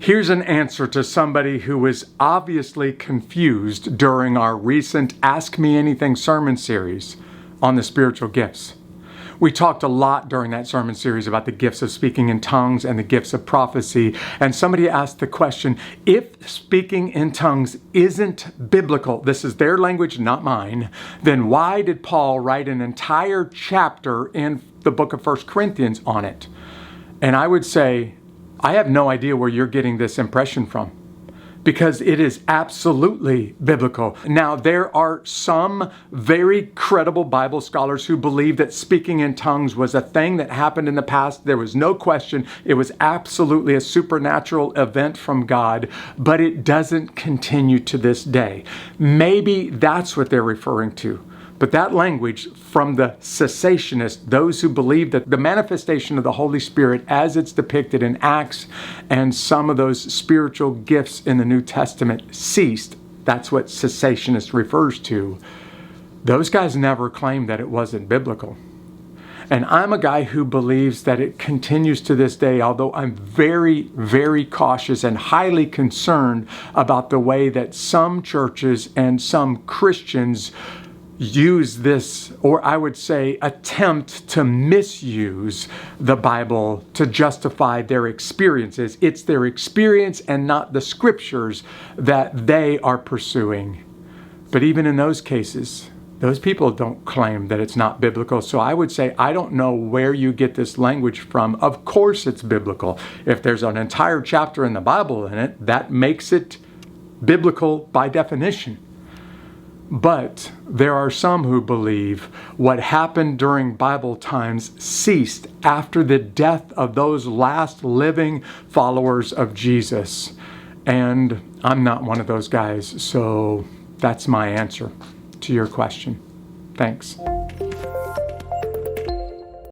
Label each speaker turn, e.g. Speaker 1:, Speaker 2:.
Speaker 1: Here's an answer to somebody who was obviously confused during our recent Ask Me Anything sermon series on the spiritual gifts. We talked a lot during that sermon series about the gifts of speaking in tongues and the gifts of prophecy. And somebody asked the question, if speaking in tongues isn't biblical, this is their language, not mine, then why did Paul write an entire chapter in the book of 1 Corinthians on it? And I would say, I have no idea where you're getting this impression from, because it is absolutely biblical. Now, there are some very credible Bible scholars who believe that speaking in tongues was a thing that happened in the past. There was no question. It was absolutely a supernatural event from God, but it doesn't continue to this day. Maybe that's what they're referring to. But that language from the cessationists, those who believe that the manifestation of the Holy Spirit as it's depicted in Acts and some of those spiritual gifts in the New Testament ceased, that's what cessationist refers to. Those guys never claimed that it wasn't biblical. And I'm a guy who believes that it continues to this day, although I'm very, very cautious and highly concerned about the way that some churches and some Christians use this, or I would say attempt to misuse the Bible to justify their experiences. It's their experience and not the scriptures that they are pursuing. But even in those cases, those people don't claim that it's not biblical. So I would say, I don't know where you get this language from. Of course it's biblical. If there's an entire chapter in the Bible in it, that makes it biblical by definition. But there are some who believe what happened during Bible times ceased after the death of those last living followers of Jesus. And I'm not one of those guys, so that's my answer to your question. Thanks.